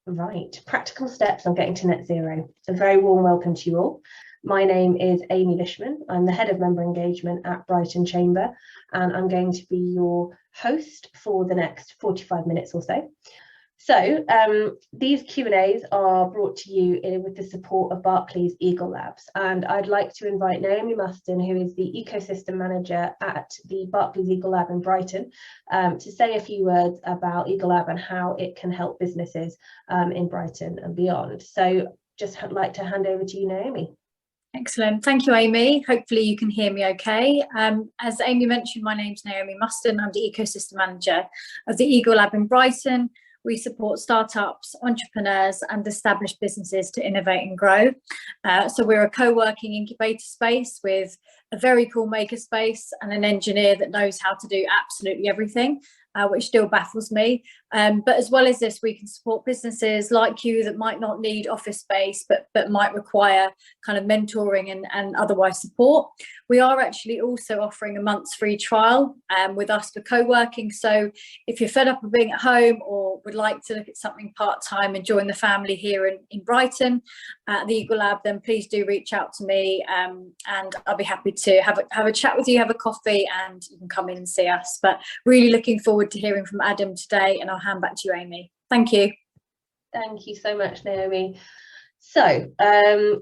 Right, practical steps on getting to net zero. A very warm welcome to you all. My name is Amy Lishman. I'm the Head of Member Engagement at Brighton Chamber, and I'm going to be your host for the next 45 minutes or so. So these Q&As are brought to you with the support of Barclays Eagle Labs, and I'd like to invite Naomi Muston, who is the Ecosystem Manager at the Barclays Eagle Lab in Brighton, to say a few words about Eagle Lab and how it can help businesses in Brighton and beyond. So just like to hand over to you, Naomi. Excellent. Thank you, Amy. Hopefully you can hear me okay. As Amy mentioned, my name's Naomi Muston. I'm the Ecosystem Manager of the Eagle Lab in Brighton. We support startups, entrepreneurs and established businesses to innovate and grow. So we're a co-working incubator space with a very cool maker space and an engineer that knows how to do absolutely everything, which still baffles me. But as well as this, we can support businesses like you that might not need office space, but might require kind of mentoring and otherwise support. We are actually also offering a month's free trial with us for co-working. So if you're fed up of being at home or would like to look at something part-time and join the family here in Brighton at the Eagle Lab, then please do reach out to me and I'll be happy to have a chat with you, have a coffee, and you can come in and see us. But really looking forward to hearing from Adam today, and I'll hand back to you, Amy. Thank you. Thank you so much, Naomi. So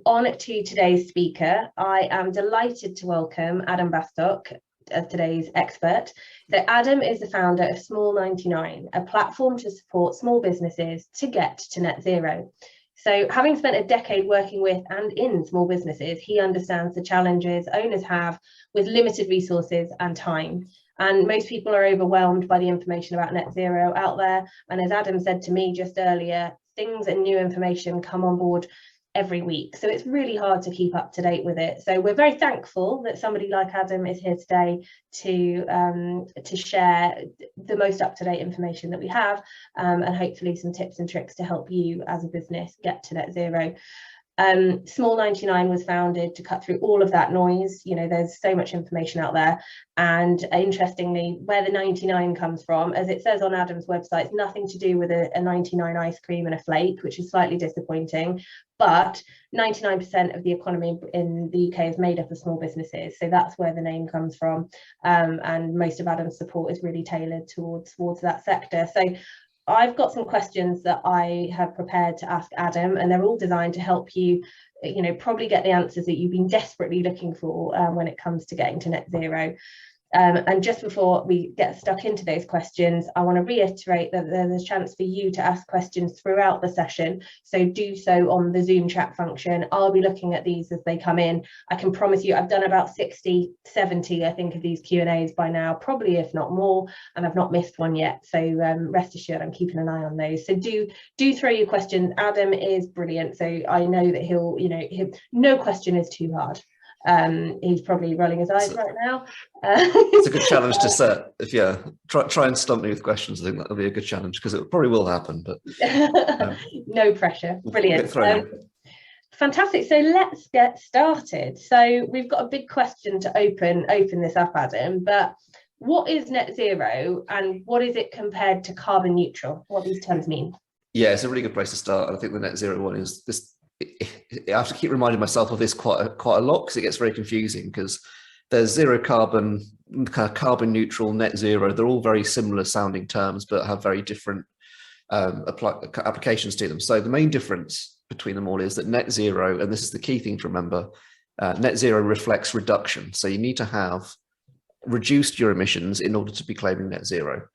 on to today's speaker. I am delighted to welcome Adam Bastock as today's expert. So Adam is the founder of Small 99, a platform to support small businesses to get to net zero. So having spent a decade working with and in small businesses, he understands the challenges owners have with limited resources and time. And most people are overwhelmed by the information about net zero out there. And as Adam said to me just earlier, things and new information come on board every week. So it's really hard to keep up to date with it. So we're very thankful that somebody like Adam is here today to share the most up-to-date information that we have, and hopefully some tips and tricks to help you as a business get to net zero. Small 99 was founded to cut through all of that noise. You know, there's so much information out there, and interestingly, where the 99 comes from, as it says on Adam's website, it's nothing to do with a 99 ice cream and a flake, which is slightly disappointing, but 99% of the economy in the UK is made up of small businesses, so that's where the name comes from, and most of Adam's support is really tailored towards that sector. So I've got some questions that I have prepared to ask Adam, and they're all designed to help you, probably get the answers that you've been desperately looking for when it comes to getting to net zero. And just before we get stuck into those questions, I want to reiterate that there's a chance for you to ask questions throughout the session. So do so on the Zoom chat function. I'll be looking at these as they come in. I can promise you I've done about 60, 70, I think, of these Q&As by now, probably if not more, and I've not missed one yet. So rest assured, I'm keeping an eye on those. So do throw your questions. Adam is brilliant. So I know that no question is too hard. He's probably rolling his eyes right now. It's a good challenge to set. If try and stump me with questions, I think that'll be a good challenge, because it probably will happen. But no pressure. Brilliant. Fantastic. So let's get started. So we've got a big question to open this up, Adam. But what is net zero, and what is it compared to carbon neutral? What these terms mean? Yeah, it's a really good place to start. I think the net zero one is this. I have to keep reminding myself of this quite a lot, because it gets very confusing, because there's zero carbon, kind of carbon neutral, net zero. They're all very similar sounding terms, but have very different applications to them. So the main difference between them all is that net zero, and this is the key thing to remember, net zero reflects reduction. So you need to have reduced your emissions in order to be claiming net zero.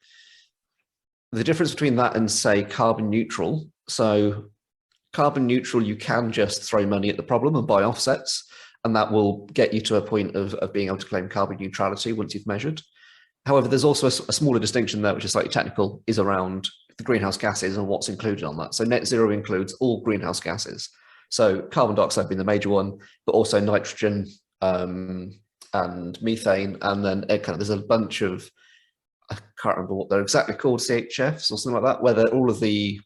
The difference between that and, say, carbon neutral, so carbon neutral, you can just throw money at the problem and buy offsets, and that will get you to a point of being able to claim carbon neutrality once you've measured. However, there's also a smaller distinction there, which is slightly technical, is around the greenhouse gases and what's included on that. So net zero includes all greenhouse gases. So carbon dioxide being the major one, but also nitrogen and methane, and then there's a bunch of, I can't remember what they're exactly called, CHFs or something like that, where they're all of the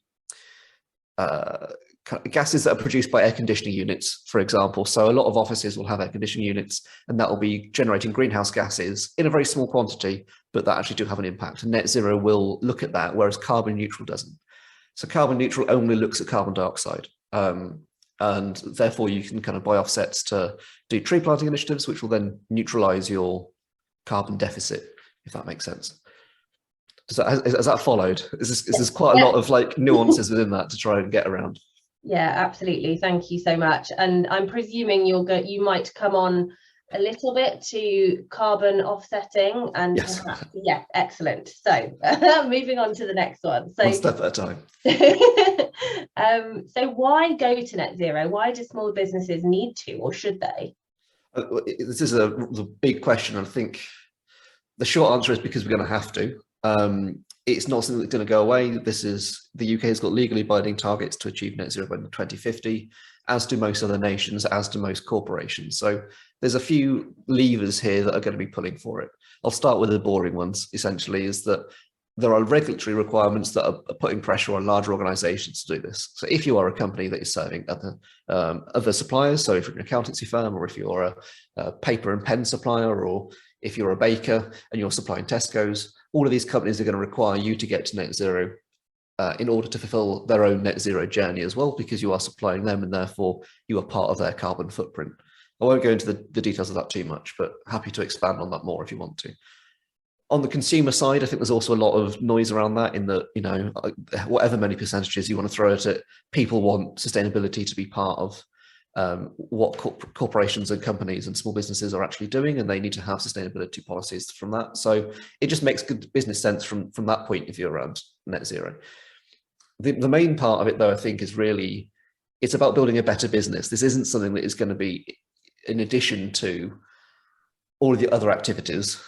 gases that are produced by air conditioning units, for example. So a lot of offices will have air conditioning units, and that will be generating greenhouse gases in a very small quantity, but that actually do have an impact. And net zero will look at that, whereas carbon neutral doesn't. So carbon neutral only looks at carbon dioxide. And therefore you can kind of buy offsets to do tree planting initiatives, which will then neutralize your carbon deficit, if that makes sense. Has that followed? Is this quite a lot of like nuances within that to try and get around? Yeah, absolutely. Thank you so much. And I'm presuming you might come on a little bit to carbon offsetting and Yes. perhaps, yeah, excellent. So moving on to the next one. So one step at a time. So why go to net zero? Why do small businesses need to, or should they? This is the big question. I think the short answer is because we're going to have to. It's not something that's going to go away. The UK has got legally binding targets to achieve net zero by 2050, as do most other nations, as do most corporations. So there's a few levers here that are going to be pulling for it. I'll start with the boring ones, essentially, is that there are regulatory requirements that are putting pressure on larger organizations to do this. So if you are a company that is serving other suppliers, so if you're an accountancy firm, or if you're a paper and pen supplier, or if you're a baker and you're supplying Tesco's, all of these companies are going to require you to get to net zero in order to fulfill their own net zero journey as well, because you are supplying them and therefore you are part of their carbon footprint. I won't go into the details of that too much, but happy to expand on that more if you want to. On the consumer side, I think there's also a lot of noise around that, in that, you know, whatever many percentages you want to throw at it, people want sustainability to be part of what corporations and companies and small businesses are actually doing, and they need to have sustainability policies from that. So it just makes good business sense from that point of view around net zero. The main part of it, though, I think is really, it's about building a better business. This isn't something that is going to be in addition to all of the other activities.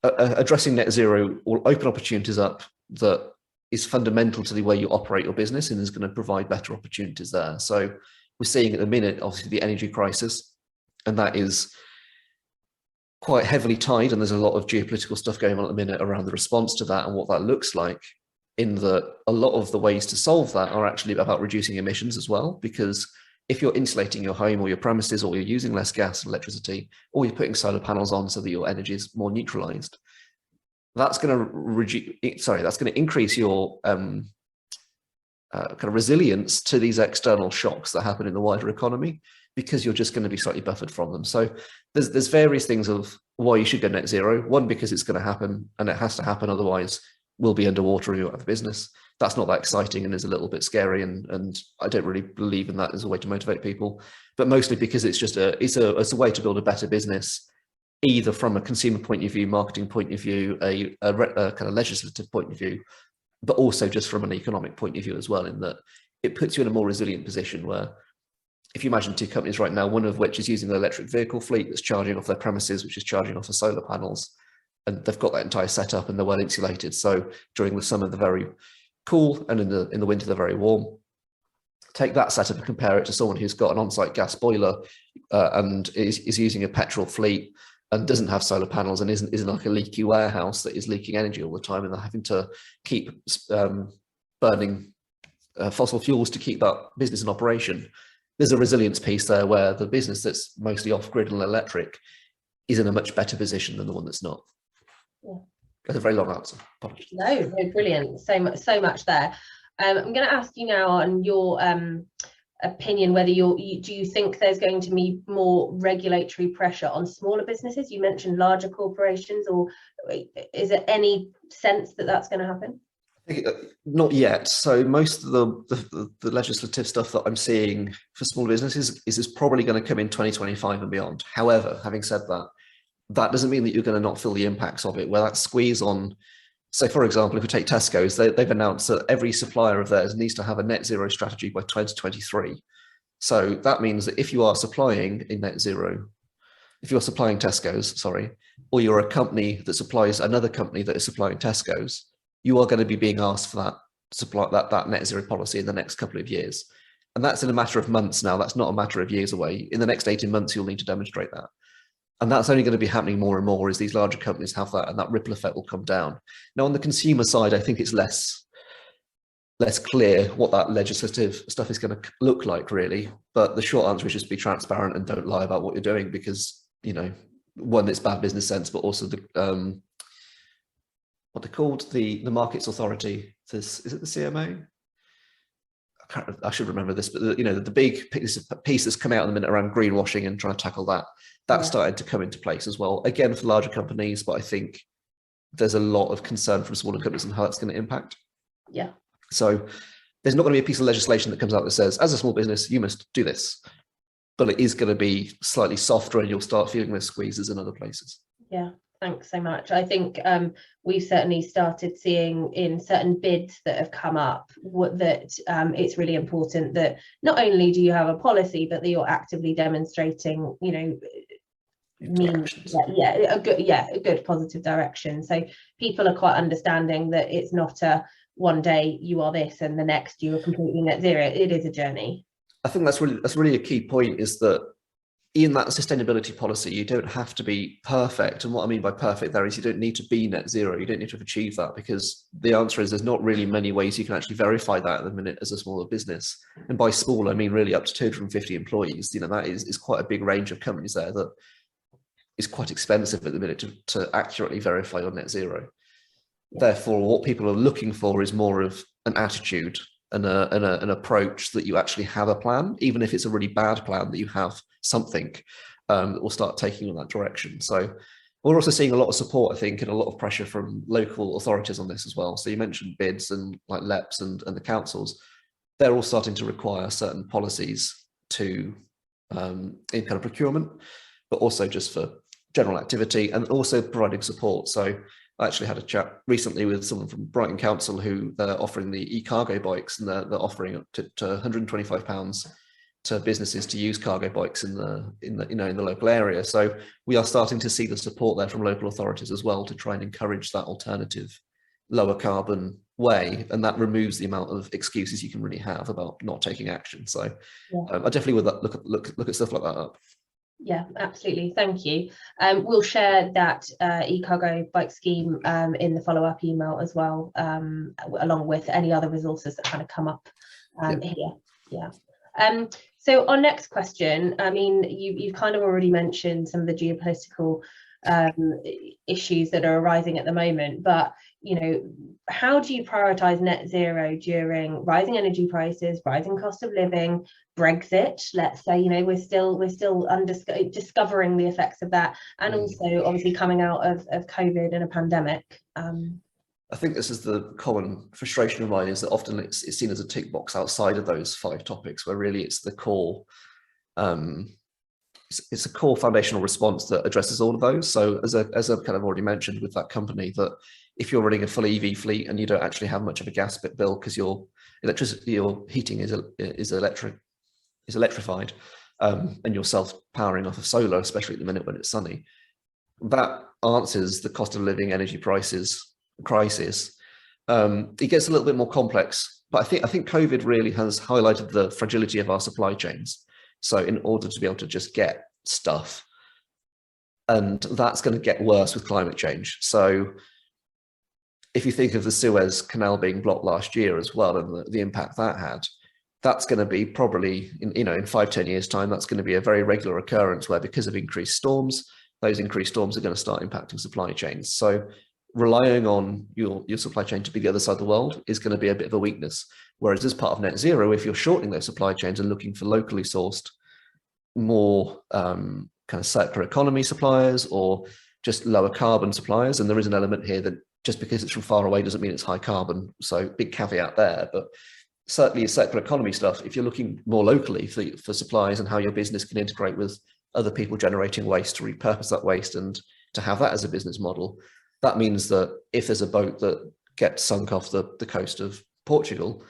Addressing net zero will open opportunities up that is fundamental to the way you operate your business, and is going to provide better opportunities there. So we're seeing at the minute, obviously, the energy crisis, and that is quite heavily tied, and there's a lot of geopolitical stuff going on at the minute around the response to that and what that looks like, in that a lot of the ways to solve that are actually about reducing emissions as well, because if you're insulating your home or your premises, or you're using less gas and electricity, or you're putting solar panels on so that your energy is more neutralized, that's going to increase your kind of resilience to these external shocks that happen in the wider economy, because you're just going to be slightly buffered from them. So there's various things of why you should go net zero. One, because it's going to happen, and it has to happen, otherwise we'll be underwater and you're out of business. That's not that exciting and is a little bit scary, and I don't really believe in that as a way to motivate people. But mostly because it's just it's a way to build a better business, either from a consumer point of view, marketing point of view, a kind of legislative point of view, but also just from an economic point of view as well, in that it puts you in a more resilient position where, if you imagine two companies right now, one of which is using an electric vehicle fleet that's charging off their premises, which is charging off the solar panels, and they've got that entire setup and they're well insulated. So during the summer, they're very cool, and in the winter, they're very warm. Take that setup and compare it to someone who's got an on-site gas boiler and is using a petrol fleet and doesn't have solar panels, and isn't like a leaky warehouse that is leaking energy all the time, and they're having to keep burning fossil fuels to keep that business in operation. There's a resilience piece there where the business that's mostly off-grid and electric is in a much better position than the one that's not. Yeah. That's a very long answer. Apologies. No, brilliant. So much there. I'm going to ask you now on your opinion whether do you think there's going to be more regulatory pressure on smaller businesses? You mentioned larger corporations, or is there any sense that that's going to happen? Not yet. So most of the legislative stuff that I'm seeing for small businesses is probably going to come in 2025 and beyond. However, having said that, that doesn't mean that you're going to not feel the impacts of it, where that squeeze on. So for example, if we take Tesco's, they've announced that every supplier of theirs needs to have a net zero strategy by 2023. So that means that if you are supplying in net zero, if you're supplying Tesco's, or you're a company that supplies another company that is supplying Tesco's, you are going to be being asked for that net zero policy in the next couple of years. And that's in a matter of months now. That's not a matter of years away. In the next 18 months, you'll need to demonstrate that. And that's only going to be happening more and more as these larger companies have that, and that ripple effect will come down. Now, on the consumer side, I think it's less clear what that legislative stuff is going to look like, really. But the short answer is just be transparent and don't lie about what you're doing, because, you know, one, it's bad business sense, but also the what they're called, the Markets Authority. Is it the CMA? I should remember this, but the big piece that's come out in the minute around greenwashing and trying to tackle that's started to come into place as well. Again, for larger companies, but I think there's a lot of concern from smaller companies and how that's going to impact. Yeah. So there's not going to be a piece of legislation that comes out that says, as a small business, you must do this, but it is going to be slightly softer, and you'll start feeling those squeezes in other places. Yeah. Thanks so much. I think we've certainly started seeing in certain bids that have come up that it's really important that not only do you have a policy, but that you're actively demonstrating, means a good positive direction. So people are quite understanding that it's not a one day you are this and the next you are completely net zero. It is a journey. I think that's really a key point, is that in that sustainability policy, you don't have to be perfect. And what I mean by perfect there is you don't need to be net zero. You don't need to have achieved that, because the answer is there's not really many ways you can actually verify that at the minute as a smaller business. And by small, I mean really up to 250 employees. That is quite a big range of companies there that is quite expensive at the minute to accurately verify your net zero. Yeah. Therefore, what people are looking for is more of an attitude and an approach that you actually have a plan, even if it's a really bad plan, that you have something that will start taking you in that direction. So we're also seeing a lot of support, I think, and a lot of pressure from local authorities on this as well. So you mentioned bids and like LEPs and the councils, they're all starting to require certain policies to in kind of procurement, but also just for general activity, and also providing support. So I actually had a chat recently with someone from Brighton Council who they're offering the e-cargo bikes, and they're offering up to £125 to businesses to use cargo bikes in the local area. So we are starting to see the support there from local authorities as well to try and encourage that alternative, lower carbon way, and that removes the amount of excuses you can really have about not taking action. So I definitely would look at stuff like that up. Yeah, absolutely. Thank you. We'll share that e-cargo bike scheme in the follow-up email as well, along with any other resources that kind of come up here. Yeah. So our next question, I mean, you've kind of already mentioned some of the geopolitical issues that are arising at the moment, but how do you prioritize net zero during rising energy prices, rising cost of living, Brexit? Let's say we're still discovering the effects of that, and also obviously coming out of COVID and a pandemic. I think this is the common frustration of mine, is that often it's seen as a tick box outside of those 5 topics, where really it's the core. It's a core foundational response that addresses all of those. So as I've kind of already mentioned with that company, that if you're running a full EV fleet and you don't actually have much of a gas bill because your heating is electrified, and you're self-powering off of solar, especially at the minute when it's sunny, that answers the cost of living, energy prices crisis. It gets a little bit more complex, but I think COVID really has highlighted the fragility of our supply chains. So in order to be able to just get stuff, and that's going to get worse with climate change. So if you think of the Suez Canal being blocked last year as well, and the impact that had, that's going to be probably in 5-10 years time, that's going to be a very regular occurrence, where because of increased storms, those increased storms are going to start impacting supply chains. So relying on your supply chain to be the other side of the world is going to be a bit of a weakness. Whereas as part of net zero, if you're shortening those supply chains and looking for locally sourced, more kind of circular economy suppliers, or just lower carbon suppliers, and there is an element here that just because it's from far away doesn't mean it's high carbon. So big caveat there, but certainly circular economy stuff, if you're looking more locally for supplies and how your business can integrate with other people generating waste, to repurpose that waste and to have that as a business model, that means that if there's a boat that gets sunk off the coast of Portugal,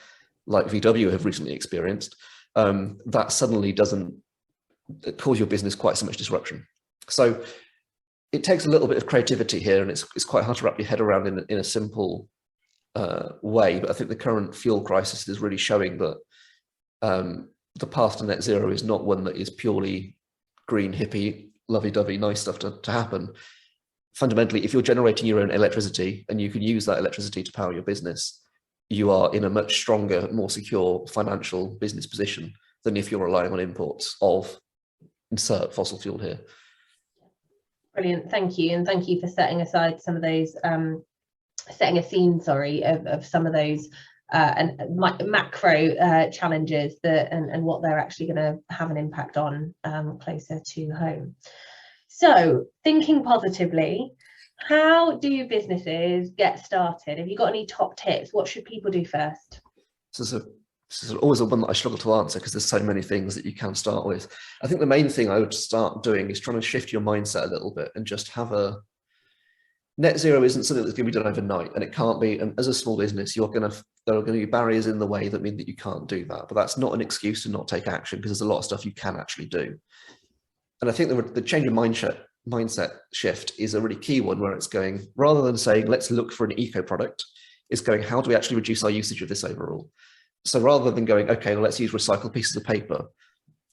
like VW have recently experienced, that suddenly doesn't cause your business quite so much disruption. So it takes a little bit of creativity here, and it's quite hard to wrap your head around in a simple way. But I think the current fuel crisis is really showing that the path to net zero is not one that is purely green, hippie, lovey-dovey, nice stuff to happen. Fundamentally, if you're generating your own electricity and you can use that electricity to power your business, you are in a much stronger, more secure financial business position than if you're relying on imports of, insert fossil fuel here. Brilliant, thank you, and thank you for setting aside some of those, setting a scene, sorry, of some of those macro challenges and what they're actually going to have an impact on closer to home. So, thinking positively, how do businesses get started? Have you got any top tips? What should people do first? This is always a one that I struggle to answer because there's so many things that you can start with. I think the main thing I would start doing is trying to shift your mindset a little bit and just have a net zero isn't something that's going to be done overnight, and it can't be. And as a small business, there are going to be barriers in the way that mean that you can't do that. But that's not an excuse to not take action, because there's a lot of stuff you can actually do. And I think the change of mindset shift is a really key one, where it's going, rather than saying, let's look for an eco product, it's going, how do we actually reduce our usage of this overall? So rather than going, okay, well, let's use recycled pieces of paper,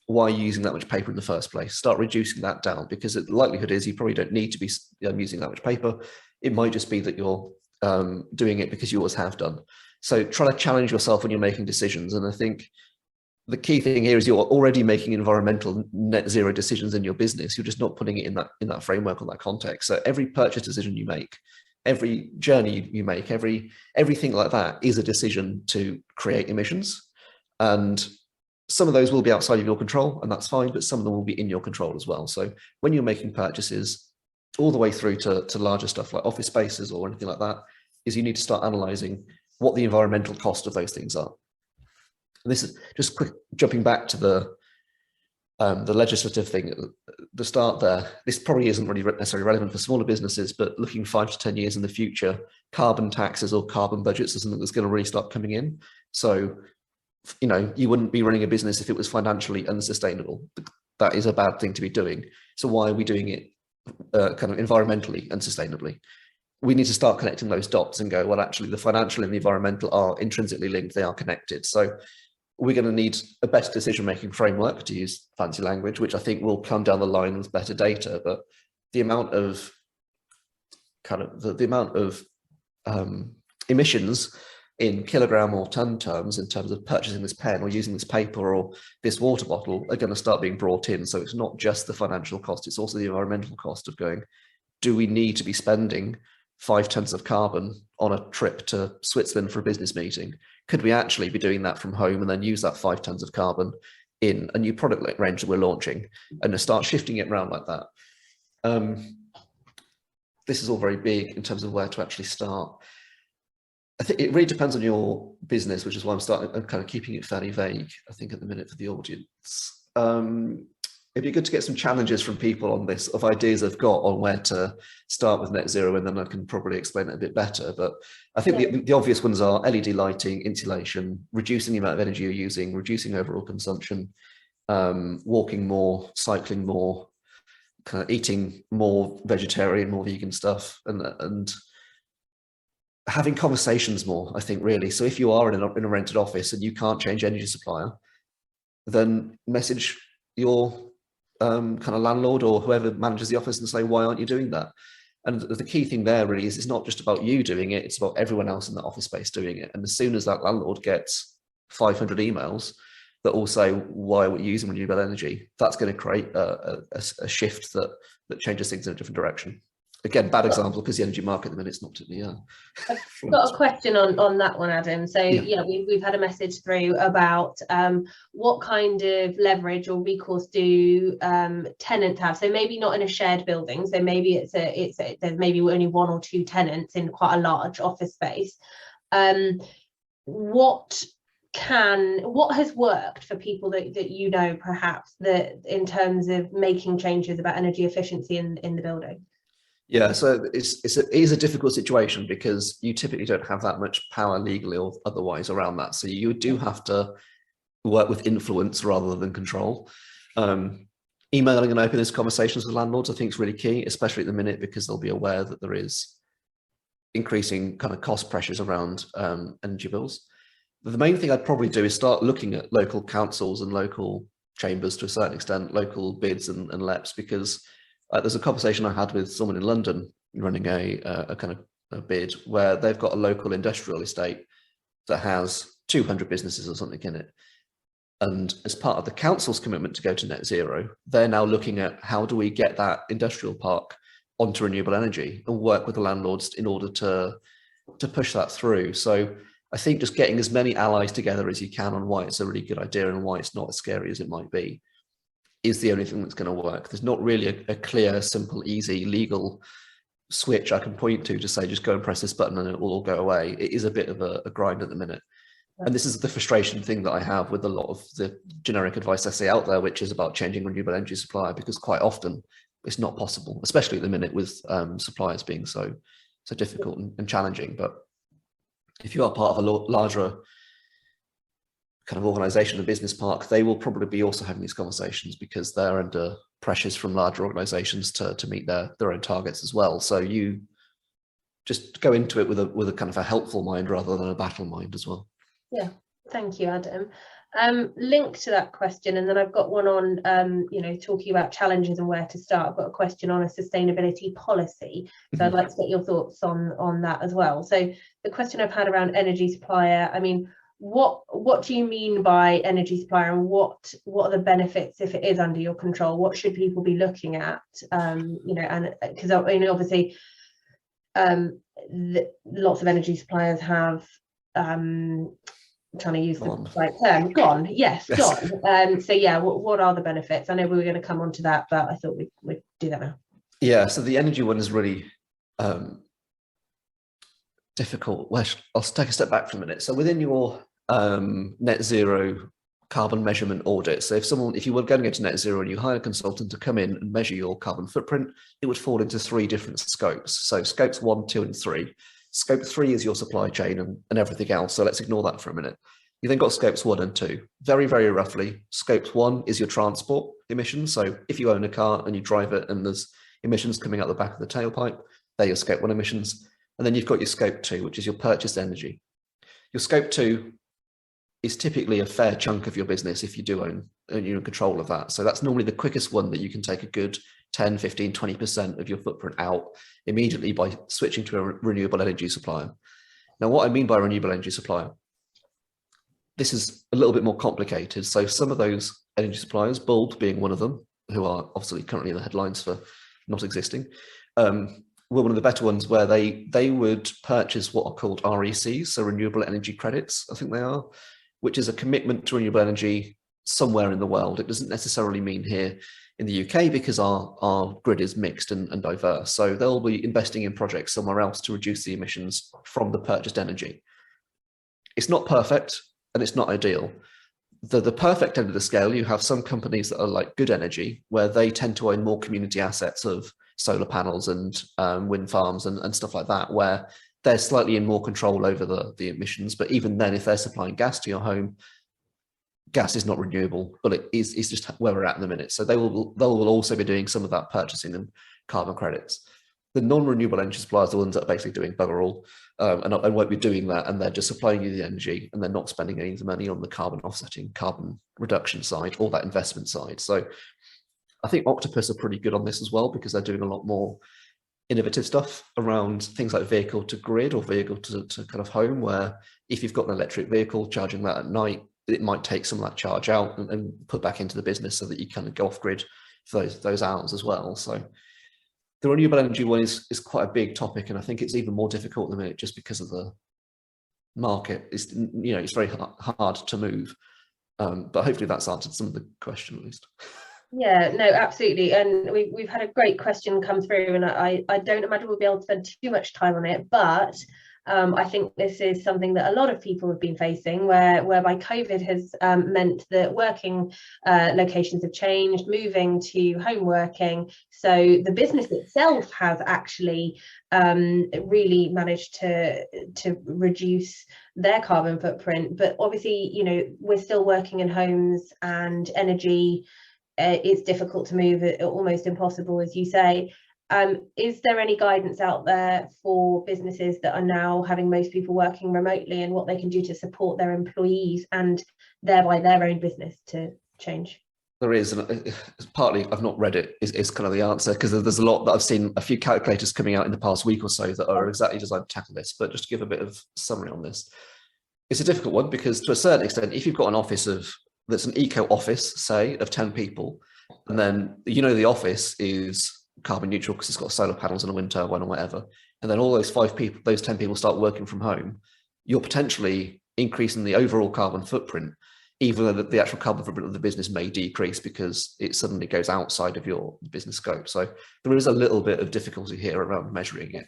why are you using that much paper in the first place? Start reducing that down, because the likelihood is you probably don't need to be using that much paper. It might just be that you're doing it because you always have done. So try to challenge yourself when you're making decisions. And I think the key thing here is you're already making environmental net zero decisions in your business. You're just not putting it in that framework or that context. So every purchase decision you make, every journey you make, everything like that is a decision to create emissions. And some of those will be outside of your control, and that's fine, but some of them will be in your control as well. So when you're making purchases, all the way through to larger stuff like office spaces or anything like that, is you need to start analysing what the environmental cost of those things are. And this is just quick, jumping back to the legislative thing at the start there. This probably isn't really necessarily relevant for smaller businesses, but looking 5 to 10 years in the future, carbon taxes or carbon budgets is something that's going to really start coming in. So, you know, you wouldn't be running a business if it was financially unsustainable. That is a bad thing to be doing. So why are we doing it kind of environmentally and sustainably? We need to start connecting those dots and go, well, actually the financial and the environmental are intrinsically linked. They are connected. So we're going to need a better decision-making framework, to use fancy language, which I think will come down the line with better data. But the amount of emissions in kilogram or ton terms in terms of purchasing this pen or using this paper or this water bottle are going to start being brought in. So it's not just the financial cost, it's also the environmental cost of going, do we need to be spending 5 tons of carbon on a trip to Switzerland for a business meeting? Could we actually be doing that from home and then use that 5 tons of carbon in a new product range that we're launching and to start shifting it around like that? This is all very big in terms of where to actually start. I think it really depends on your business, which is why I'm kind of keeping it fairly vague, I think, at the minute for the audience. It'd be good to get some challenges from people on this, of ideas I've got on where to start with net zero, and then I can probably explain it a bit better. But I think the obvious ones are LED lighting, insulation, reducing the amount of energy you're using, reducing overall consumption, walking more, cycling more, kind of eating more vegetarian, more vegan stuff, and having conversations more, I think, really. So if you are in a rented office and you can't change energy supplier, then message your kind of landlord or whoever manages the office and say, why aren't you doing that? And the key thing there really is it's not just about you doing it, it's about everyone else in that office space doing it. And as soon as that landlord gets 500 emails that all say, why are we using renewable energy, that's going to create a shift that changes things in a different direction. Again, bad example, because the energy market at the minute is not particularly. I've got a question on that one, Adam. So yeah, we've had a message through about what kind of leverage or recourse do tenants have? So maybe not in a shared building. So maybe there's maybe only 1 or 2 tenants in quite a large office space. What has worked for people that you know, perhaps, that in terms of making changes about energy efficiency in the building? Yeah, so it is a difficult situation because you typically don't have that much power legally or otherwise around that. So you do have to work with influence rather than control. Emailing and opening those conversations with landlords, I think, is really key, especially at the minute, because they'll be aware that there is increasing kind of cost pressures around energy bills. But the main thing I'd probably do is start looking at local councils and local chambers, to a certain extent, local bids and LEPs, because there's a conversation I had with someone in London running a kind of a bid where they've got a local industrial estate that has 200 businesses or something in it. And as part of the council's commitment to go to net zero, they're now looking at how do we get that industrial park onto renewable energy and work with the landlords in order to push that through. So I think just getting as many allies together as you can on why it's a really good idea and why it's not as scary as it might be is the only thing that's going to work. There's not really a clear, simple, easy, legal switch I can point to say, just go and press this button and it will all go away. It is a bit of a grind at the minute. And this is the frustration thing that I have with a lot of the generic advice I see out there, which is about changing renewable energy supplier, because quite often it's not possible, especially at the minute with suppliers being so difficult and challenging. But if you are part of a larger kind of organization, a business park, they will probably be also having these conversations because they're under pressures from larger organizations to meet their own targets as well. So you just go into it with a kind of a helpful mind rather than a battle mind as well. Yeah, thank you, Adam. Linked to that question, and then I've got one on talking about challenges and where to start. I've got a question on a sustainability policy, so I'd like to get your thoughts on that as well. So the question I've had around energy supplier, I mean, what do you mean by energy supplier, and what are the benefits if it is under your control? What should people be looking at? And because obviously lots of energy suppliers have trying to use the right term, gone. Yes. Gone. So yeah, what are the benefits? I know we were going to come on to that, but I thought we'd do that now. Yeah, so the energy one is really difficult. Well, I'll take a step back for a minute. So within your net zero carbon measurement audit, so if you were going to go to net zero and you hire a consultant to come in and measure your carbon footprint, it would fall into 3 different scopes. So scopes 1, 2, and 3. Scope 3 is your supply chain and everything else. So let's ignore that for a minute. You then got scopes 1 and 2. Very, very roughly, scope 1 is your transport emissions. So if you own a car and you drive it and there's emissions coming out the back of the tailpipe, they're your scope 1 emissions. And then you've got your scope 2, which is your purchased energy. Your scope 2 is typically a fair chunk of your business if you do own and you're in control of that. So that's normally the quickest one that you can take a good 10, 15, 20% of your footprint out immediately by switching to a renewable energy supplier. Now, what I mean by renewable energy supplier, this is a little bit more complicated. So some of those energy suppliers, Bulb being one of them, who are obviously currently in the headlines for not existing, were one of the better ones where they would purchase what are called RECs, so renewable energy credits, I think they are, which is a commitment to renewable energy somewhere in the world. It doesn't necessarily mean here in the UK because our grid is mixed and diverse. So they'll be investing in projects somewhere else to reduce the emissions from the purchased energy. It's not perfect and it's not ideal. The perfect end of the scale, you have some companies that are like Good Energy, where they tend to own more community assets of solar panels and wind farms and stuff like that, where they're slightly in more control over the emissions. But even then, if they're supplying gas to your home, gas is not renewable, but it's just where we're at in the minute. So they will also be doing some of that purchasing and carbon credits. The non-renewable energy suppliers are the ones that are basically doing bugger all and won't be doing that, and they're just supplying you the energy and they're not spending any of the money on the carbon offsetting, carbon reduction side or that investment side. So I think Octopus are pretty good on this as well, because they're doing a lot more innovative stuff around things like vehicle to grid or vehicle to kind of home, where if you've got an electric vehicle charging that at night, it might take some of that charge out and put back into the business so that you kind of go off grid for those hours as well. So the renewable energy one is quite a big topic, and I think it's even more difficult at the minute just because of the market. It's very hard to move, but hopefully that's answered some of the question at least. Yeah, no, absolutely. And we've had a great question come through, and I don't imagine we'll be able to spend too much time on it, but I think this is something that a lot of people have been facing, whereby COVID has meant that working locations have changed, moving to home working. So the business itself has actually really managed to reduce their carbon footprint. But obviously, we're still working in homes, and energy it's difficult to move, almost impossible, as you say. Is there any guidance out there for businesses that are now having most people working remotely, and what they can do to support their employees and thereby their own business to change? There is, and partly I've not read it, is kind of the answer, because there's a lot that I've seen, a few calculators coming out in the past week or so that are exactly designed to tackle this. But just to give a bit of summary on this, it's a difficult one, because to a certain extent, if you've got an office that's an eco office, say, of 10 people, and then the office is carbon neutral because it's got solar panels and a wind turbine or whatever, and then all those 5 people, those 10 people start working from home, you're potentially increasing the overall carbon footprint, even though the actual carbon footprint of the business may decrease because it suddenly goes outside of your business scope. So there is a little bit of difficulty here around measuring it.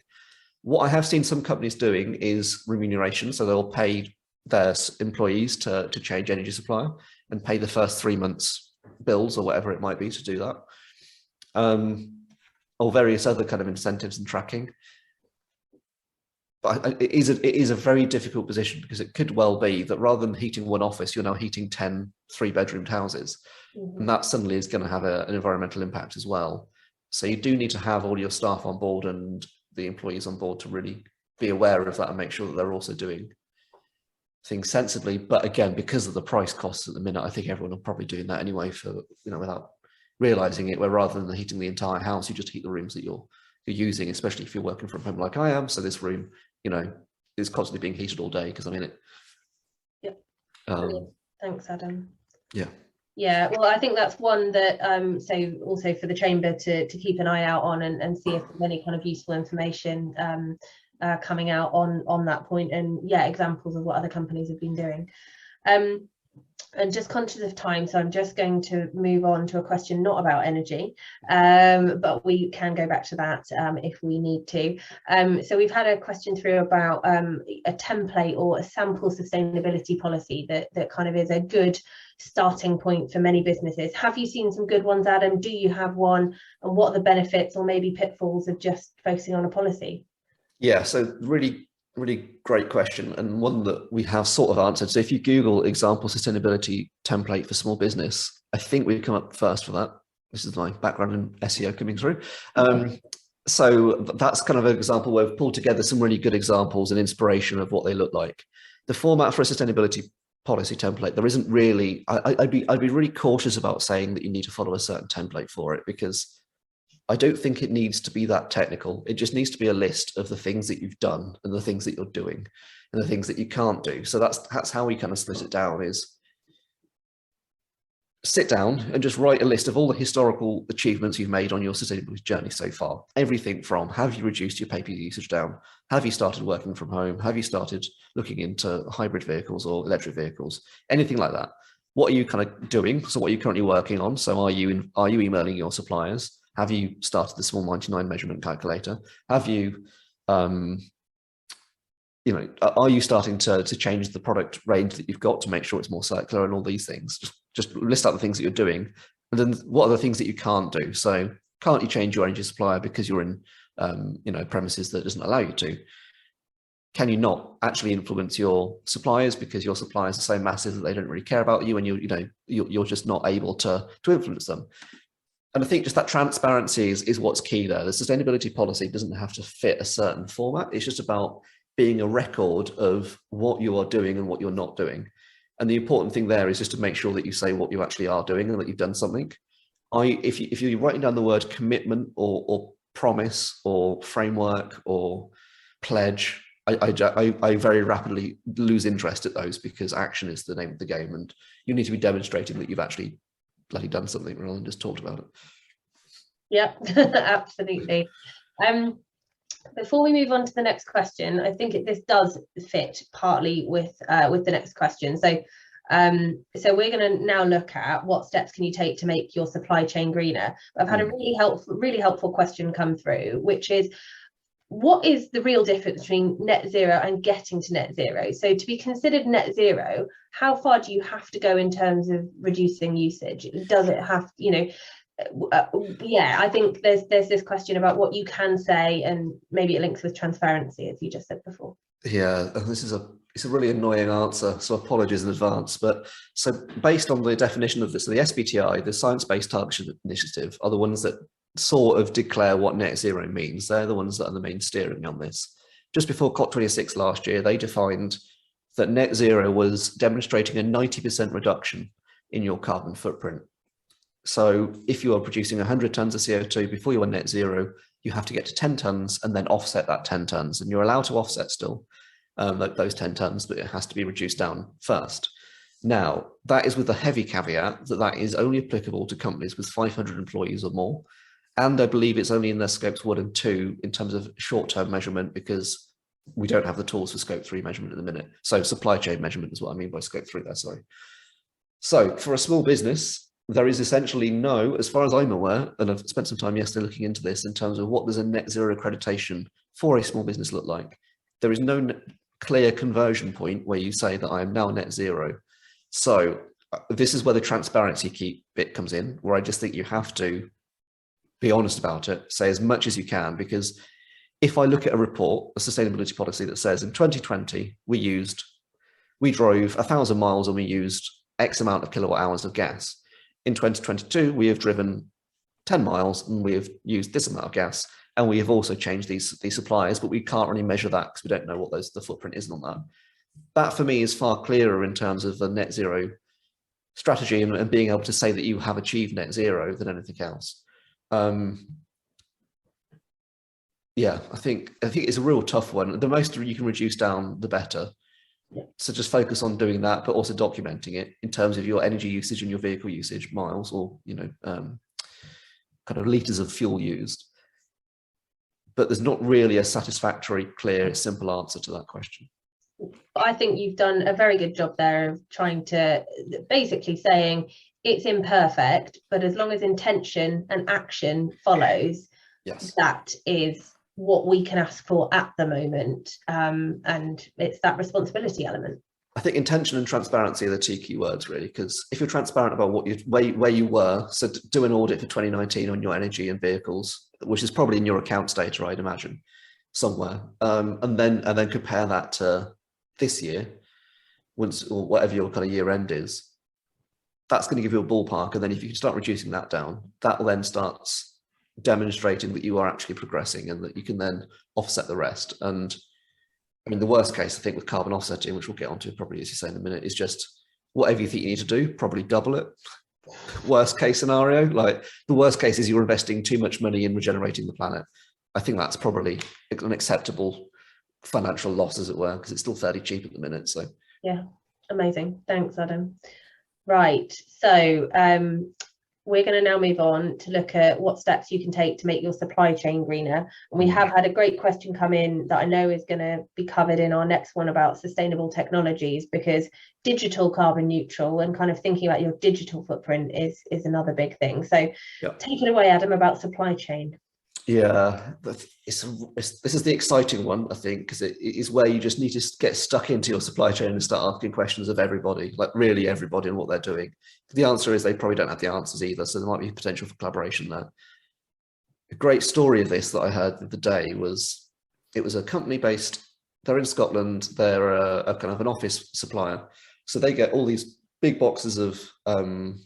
What I have seen some companies doing is remuneration. So they'll pay their employees to change energy supplier and pay the first 3 months bills or whatever it might be to do that. Or various other kind of incentives and tracking. But it is a very difficult position, because it could well be that rather than heating one office, you're now heating 10 3-bedroomed houses. Mm-hmm. And that suddenly is going to have an environmental impact as well. So you do need to have all your staff on board and the employees on board to really be aware of that and make sure that they're also doing things sensibly. But again, because of the price costs at the minute, I think everyone will probably doing that anyway, for, you know, without realizing it, where rather than heating the entire house, you just heat the rooms that you're using, especially if you're working from home like I am. So this room, you know, is constantly being heated all day because I'm in it. Yep. Thanks, Adam. Yeah. Yeah, well, I think that's one that so also for the chamber to keep an eye out on and see if there's any kind of useful information coming out on that point, and yeah, examples of what other companies have been doing. And just conscious of time, so I'm just going to move on to a question not about energy, but we can go back to that if we need to. So we've had a question through about a template or a sample sustainability policy that kind of is a good starting point for many businesses. Have you seen some good ones, Adam? Do you have one? And what are the benefits or maybe pitfalls of just focusing on a policy? Yeah, so really great question, and one that we have sort of answered. So if you Google example sustainability template for small business, I think we come up first for that. This is my background in SEO coming through. So that's kind of an example where we've pulled together some really good examples and inspiration of what they look like. The format for a sustainability policy template, there isn't really, I'd be really cautious about saying that you need to follow a certain template for it, because I don't think it needs to be that technical. It just needs to be a list of the things that you've done and the things that you're doing and the things that you can't do. So that's how we kind of split it down, is sit down and just write a list of all the historical achievements you've made on your sustainability journey so far. Everything from, have you reduced your paper usage down? Have you started working from home? Have you started looking into hybrid vehicles or electric vehicles? Anything like that. What are you kind of doing? So what are you currently working on? So are you emailing your suppliers? Have you started the small 99 measurement calculator? Have you, are you starting to change the product range that you've got to make sure it's more circular, and all these things? Just list out the things that you're doing. And then what are the things that you can't do? So can't you change your energy supplier because you're in, premises that doesn't allow you to? Can you not actually influence your suppliers because your suppliers are so massive that they don't really care about you, and you're just not able to influence them? And I think just that transparency is what's key there. The sustainability policy doesn't have to fit a certain format. It's just about being a record of what you are doing and what you're not doing. And the important thing there is just to make sure that you say what you actually are doing and that you've done something. If you're writing down the word commitment or promise or framework or pledge, I very rapidly lose interest at those, because action is the name of the game, and you need to be demonstrating that you've actually bloody done something rather than just talked about it. Yeah, absolutely. Before we move on to the next question, I think this does fit partly with the next question. So we're going to now look at what steps can you take to make your supply chain greener. I've had a really helpful question come through, which is, what is the real difference between net zero and getting to net zero? So to be considered net zero, how far do you have to go in terms of reducing usage? Does it have, I think there's this question about what you can say, and maybe it links with transparency, as you just said before. Yeah, it's a really annoying answer, so apologies in advance. But so based on the definition of this, so the SBTI, the Science Based Targets Initiative, are the ones that sort of declare what net zero means. They're the ones that are the main steering on this. Just before COP26 last year, they defined that net zero was demonstrating a 90% reduction in your carbon footprint. So if you are producing 100 tons of CO2 before you are net zero, you have to get to 10 tons and then offset that 10 tons. And you're allowed to offset still those 10 tons, but it has to be reduced down first. Now, that is with a heavy caveat that is only applicable to companies with 500 employees or more. And I believe it's only in their scopes 1 and 2 in terms of short-term measurement, because we don't have the tools for scope 3 measurement at the minute. So supply chain measurement is what I mean by scope 3 there, sorry. So for a small business, there is essentially no, as far as I'm aware, and I've spent some time yesterday looking into this in terms of what does a net zero accreditation for a small business look like. There is no clear conversion point where you say that I am now net zero. So this is where the transparency key bit comes in, where I just think you have to be honest about it, say as much as you can, because if I look at a report, a sustainability policy that says in 2020, we drove 1,000 miles and we used X amount of kilowatt hours of gas. In 2022, we have driven 10 miles and we have used this amount of gas. And we have also changed these suppliers, but we can't really measure that because we don't know what the footprint is on that. That for me is far clearer in terms of the net zero strategy and being able to say that you have achieved net zero than anything else. Yeah, I think it's a real tough one. The most you can reduce down, the better. Yeah. So just focus on doing that, but also documenting it in terms of your energy usage and your vehicle usage, miles, or kind of liters of fuel used. But there's not really a satisfactory, clear, simple answer to that question. I think you've done a very good job there of trying to basically saying it's imperfect, but as long as intention and action follows, yes, that is what we can ask for at the moment. And it's that responsibility element. I think intention and transparency are the two key words, really, because if you're transparent about what where you were, so do an audit for 2019 on your energy and vehicles, which is probably in your accounts data, I'd imagine, somewhere, and then compare that to this year, once or whatever your kind of year end is. That's going to give you a ballpark, and then if you can start reducing that down, that will then starts demonstrating that you are actually progressing and that you can then offset the rest. And I mean, the worst case, I think, with carbon offsetting, which we'll get onto probably, as you say in a minute, is just whatever you think you need to do, probably double it. Worst case scenario, like the worst case is you're investing too much money in regenerating the planet. I think that's probably an acceptable financial loss, as it were, because it's still fairly cheap at the minute. So yeah, amazing. Thanks, Adam. Right, so we're going to now move on to look at what steps you can take to make your supply chain greener. And we have had a great question come in that I know is going to be covered in our next one about sustainable technologies, because digital carbon neutral and kind of thinking about your digital footprint is another big thing. So take it away, Adam, about supply chain. Yeah, this is the exciting one, I think, because it is where you just need to get stuck into your supply chain and start asking questions of everybody, like really everybody, and what they're doing. The answer is they probably don't have the answers either, so there might be potential for collaboration there. A great story of this that I heard the other day was, it was a company based, they're in Scotland, they're a kind of an office supplier. So they get all these big boxes of kind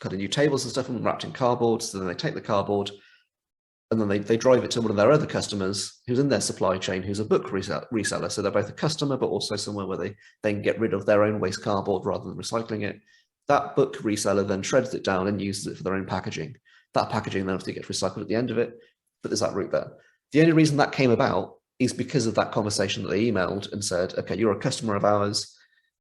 of new tables and stuff wrapped in cardboard. So then they take the cardboard, and then they drive it to one of their other customers who's in their supply chain, who's a book reseller. So they're both a customer, but also somewhere where they can get rid of their own waste cardboard rather than recycling it. That book reseller then shreds it down and uses it for their own packaging. That packaging then obviously gets recycled at the end of it, but there's that route there. The only reason that came about is because of that conversation that they emailed and said, okay, you're a customer of ours,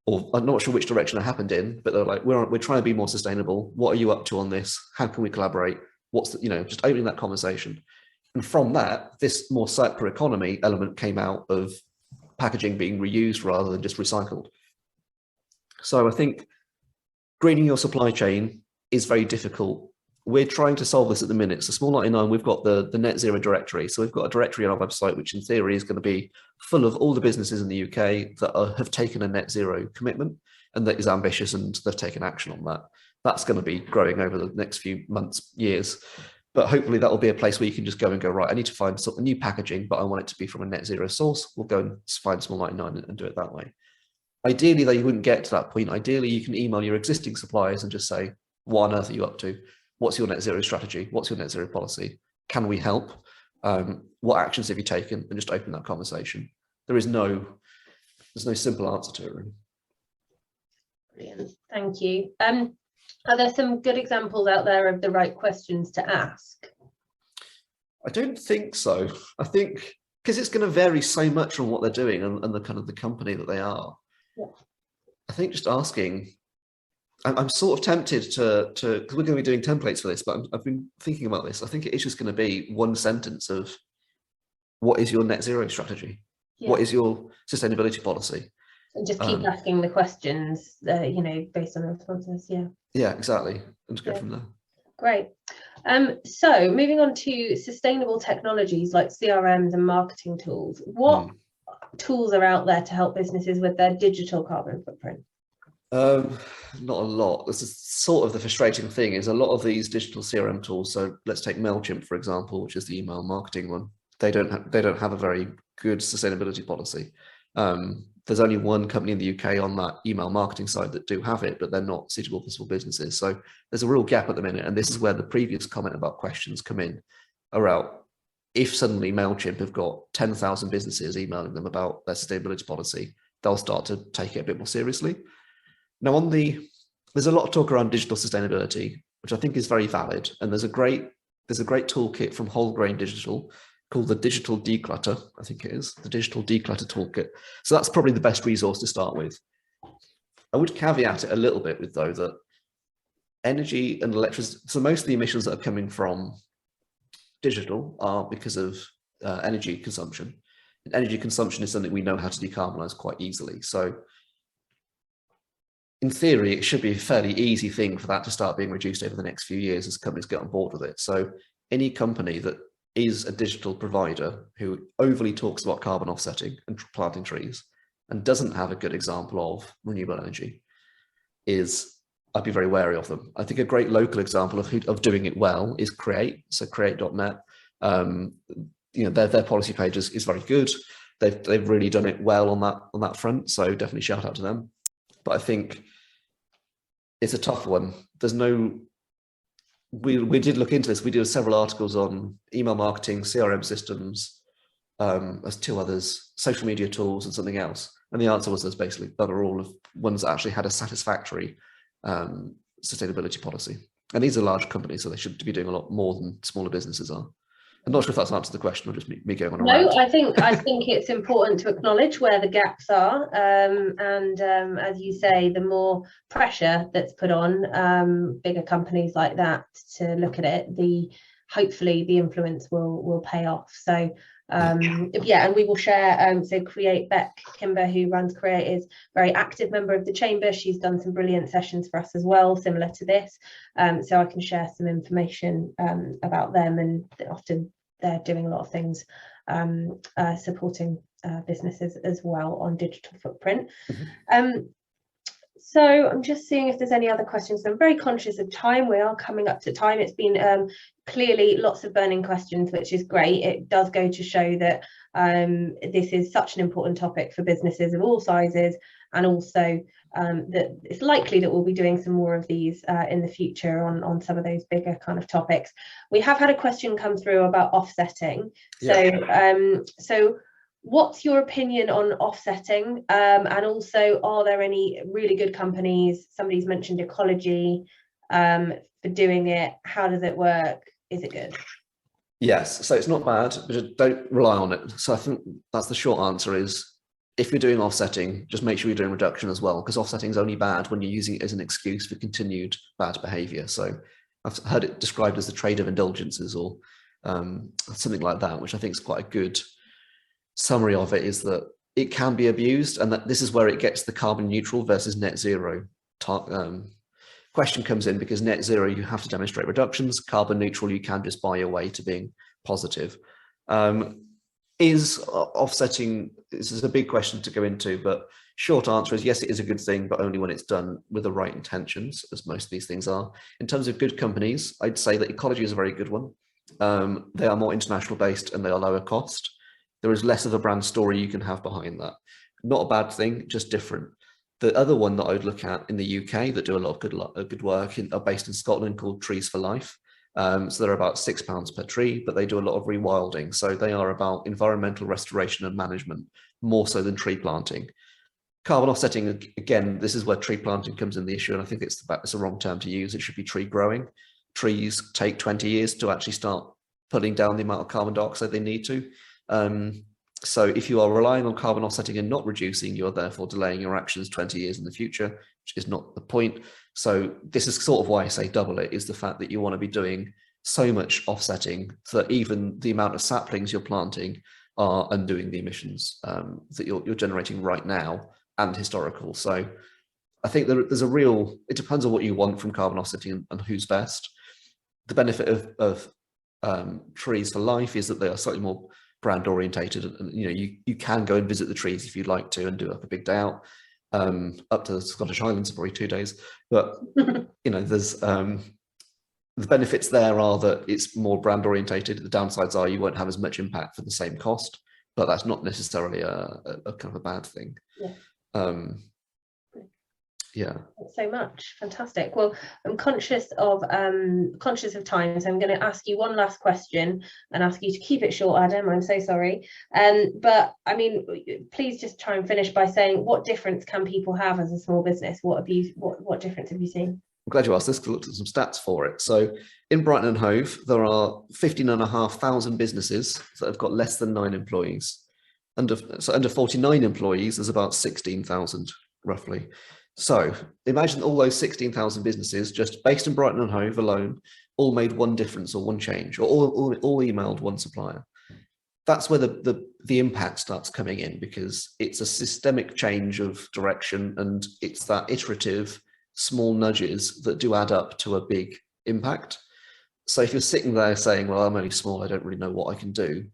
or I'm not sure which direction it happened in, but they're like, we're trying to be more sustainable. What are you up to on this? How can we collaborate? What's the, just opening that conversation. And from that, this more circular economy element came out of packaging being reused rather than just recycled. So I think greening your supply chain is very difficult. We're trying to solve this at the minute. So Small 99, we've got the net zero directory. So we've got a directory on our website, which in theory is going to be full of all the businesses in the UK that have taken a net zero commitment and that is ambitious and they've taken action on that. That's going to be growing over the next few months, years. But hopefully that will be a place where you can just go and go, right, I need to find some new packaging, but I want it to be from a net zero source. We'll go and find Small 99 and do it that way. Ideally, though, you wouldn't get to that point. Ideally, you can email your existing suppliers and just say, what on earth are you up to? What's your net zero strategy? What's your net zero policy? Can we help? What actions have you taken? And just open that conversation. There's no simple answer to it, really. Brilliant, thank you. Are there some good examples out there of the right questions to ask? I don't think so. I think because it's going to vary so much from what they're doing and the kind of the company that they are. Yeah. I think just asking, I'm sort of tempted to because we're going to be doing templates for this, but I've been thinking about this. I think it is just going to be one sentence of what is your net zero strategy? Yeah. What is your sustainability policy? And just keep asking the questions, based on the responses. Yeah. Yeah, exactly. And just go Yeah. from there. Great. So moving on to sustainable technologies like CRMs and marketing tools, what tools are out there to help businesses with their digital carbon footprint? Not a lot. This is sort of the frustrating thing, is a lot of these digital CRM tools. So let's take MailChimp, for example, which is the email marketing one. They don't have a very good sustainability policy. There's only one company in the UK on that email marketing side that do have it, but they're not suitable for small businesses. So there's a real gap at the minute. And this is where the previous comment about questions come in around, if suddenly MailChimp have got 10,000 businesses emailing them about their sustainability policy, they'll start to take it a bit more seriously. Now, there's a lot of talk around digital sustainability, which I think is very valid. And there's a great toolkit from Whole Grain Digital called the Digital Declutter, I think it is, the Digital Declutter Toolkit. So that's probably the best resource to start with. I would caveat it a little bit with, though, that energy and electricity, so most of the emissions that are coming from digital are because of energy consumption. And energy consumption is something we know how to decarbonize quite easily. So in theory, it should be a fairly easy thing for that to start being reduced over the next few years as companies get on board with it. So any company that is a digital provider who overly talks about carbon offsetting and planting trees and doesn't have a good example of renewable energy, I'd be very wary of them. I think a great local example of doing it well is Create. So create.net, their policy page is very good. They've really done it well on that front. So definitely shout out to them. But I think it's a tough one. We did look into this. We did several articles on email marketing, CRM systems, as two others, social media tools and something else. And the answer was there's basically none are all of ones that actually had a satisfactory sustainability policy. And these are large companies, so they should be doing a lot more than smaller businesses are. I'm not sure if that's answered the question or just me going on a rant. No, I think it's important to acknowledge where the gaps are, and as you say, the more pressure that's put on bigger companies like that to look at it, hopefully the influence will pay off. So and we will share. So Create, Beck Kimber, who runs Create, is a very active member of the chamber. She's done some brilliant sessions for us as well, similar to this. So I can share some information about them, and often they're doing a lot of things supporting businesses as well on digital footprint. So I'm just seeing if there's any other questions. I'm very conscious of time. We are coming up to time. It's been clearly lots of burning questions, which is great. It does go to show that this is such an important topic for businesses of all sizes, and also that it's likely that we'll be doing some more of these in the future on some of those bigger kind of topics. We have had a question come through about offsetting. So what's your opinion on offsetting? And also, are there any really good companies? Somebody's mentioned Ecology for doing it. How does it work? Is it good? Yes, so it's not bad, but don't rely on it. So I think that's the short answer is, if you're doing offsetting, just make sure you're doing reduction as well, because offsetting is only bad when you're using it as an excuse for continued bad behavior. So I've heard it described as the trade of indulgences or something like that, which I think is quite a good summary of it, is that it can be abused, and that this is where it gets the carbon neutral versus net zero question comes in, because net zero, you have to demonstrate reductions. Carbon neutral, you can just buy your way to being positive. Is offsetting, this is a big question to go into, but short answer is yes, it is a good thing, but only when it's done with the right intentions, as most of these things are. In terms of good companies, I'd say that Ecology is a very good one. They are more international based and they are lower cost. There is less of a brand story you can have behind that. Not a bad thing, just different. The other one that I would look at in the UK that do a lot of good work are based in Scotland, called Trees for Life. So they're about £6 per tree, but they do a lot of rewilding. So they are about environmental restoration and management, more so than tree planting. Carbon offsetting, again, this is where tree planting comes in the issue, and I think it's a wrong term to use. It should be tree growing. Trees take 20 years to actually start putting down the amount of carbon dioxide they need to. So if you are relying on carbon offsetting and not reducing, you're therefore delaying your actions 20 years in the future, which is not the point. So this is sort of why I say double it, is the fact that you want to be doing so much offsetting that even the amount of saplings you're planting are undoing the emissions that you're generating right now and historical. So I think there's a real, it depends on what you want from carbon offsetting and who's best. The benefit of trees for life is that they are slightly more brand orientated, and you can go and visit the trees if you'd like to and do like a big day out. Up to the Scottish Highlands, probably 2 days, but there's the benefits there are that it's more brand orientated. The downsides are you won't have as much impact for the same cost, but that's not necessarily a kind of a bad thing. Yeah. Thanks so much. Fantastic. Well, I'm conscious of time, so I'm going to ask you one last question and ask you to keep it short, Adam. I'm so sorry. But I mean, please just try and finish by saying, what difference can people have as a small business? What difference have you seen? I'm glad you asked this because I looked at some stats for it. So in Brighton and Hove, there are 15,500 businesses that have got less than 9 employees. Under 49 employees, there's about 16,000 roughly. So imagine all those 16,000 businesses just based in Brighton and Hove alone, all made one difference or one change, or all emailed one supplier. That's where the impact starts coming in, because it's a systemic change of direction, and it's that iterative small nudges that do add up to a big impact. So if you're sitting there saying, well, I'm only small, I don't really know what I can do,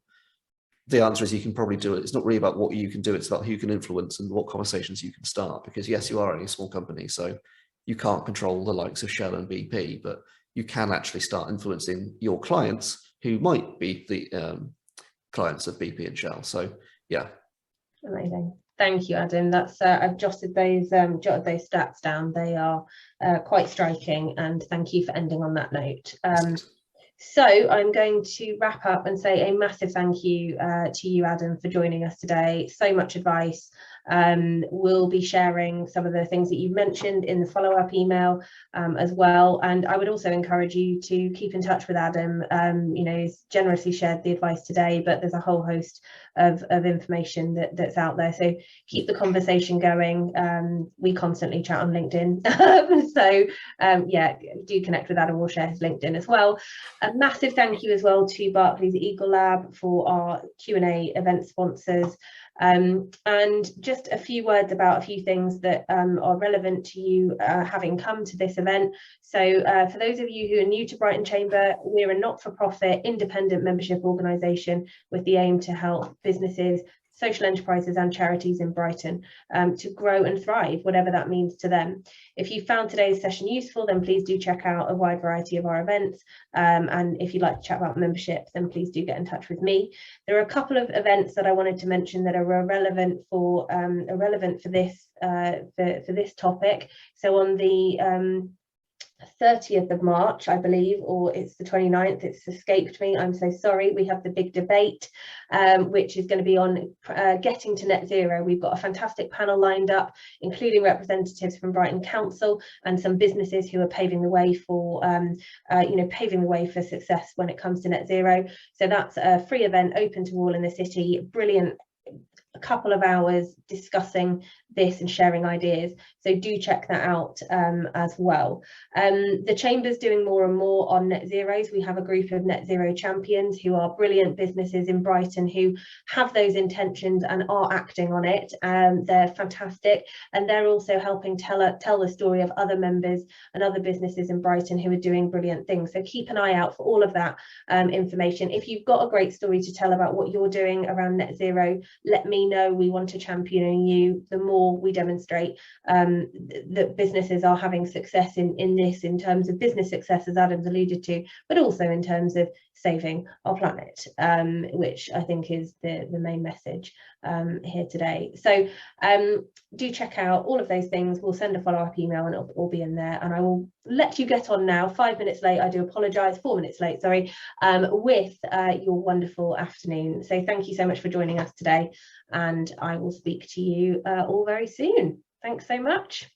the answer is you can probably do it. It's not really about what you can do, it's about who you can influence and what conversations you can start. Because yes, you are only a small company, so you can't control the likes of Shell and BP, but you can actually start influencing your clients who might be the clients of BP and Shell. So yeah. Amazing. Thank you, Adam. That's I've jotted those stats down. They are quite striking, and thank you for ending on that note. So I'm going to wrap up and say a massive thank you to you, Adam, for joining us today. So much advice. We'll be sharing some of the things that you've mentioned in the follow-up email as well. And I would also encourage you to keep in touch with Adam. He's generously shared the advice today, but there's a whole host of information that's out there. So keep the conversation going. We constantly chat on LinkedIn. Yeah, do connect with Adam. We'll share his LinkedIn as well. A massive thank you as well to Barclays Eagle Lab for our Q&A event sponsors. And just a few words about a few things that are relevant to you having come to this event. So for those of you who are new to Brighton Chamber, we're a not-for-profit independent membership organisation with the aim to help businesses, social enterprises and charities in Brighton to grow and thrive, whatever that means to them. If you found today's session useful, then please do check out a wide variety of our events. And if you'd like to chat about membership, then please do get in touch with me. There are a couple of events that I wanted to mention that are relevant for this topic. So on the 30th of March, I believe, or it's the 29th, it's escaped me, I'm so sorry, we have the big debate, which is going to be on getting to net zero. We've got a fantastic panel lined up, including representatives from Brighton Council and some businesses who are paving the way for success when it comes to net zero. So that's a free event open to all in the city. Brilliant. A couple of hours discussing this and sharing ideas, so do check that out as well. The Chamber's doing more and more on net zeros. We have a group of net zero champions who are brilliant businesses in Brighton who have those intentions and are acting on it. They're fantastic, and they're also helping tell the story of other members and other businesses in Brighton who are doing brilliant things. So keep an eye out for all of that information. If you've got a great story to tell about what you're doing around net zero, let me know. We want to champion you. The more we demonstrate that businesses are having success in this, in terms of business success, as Adam's alluded to, but also in terms of saving our planet, which I think is the main message here today. So do check out all of those things. We'll send a follow-up email and it'll all be in there, and I will let you get on now. 5 minutes late, I do apologise, 4 minutes late, sorry, with your wonderful afternoon. So thank you so much for joining us today, and I will speak to you all very soon. Thanks so much.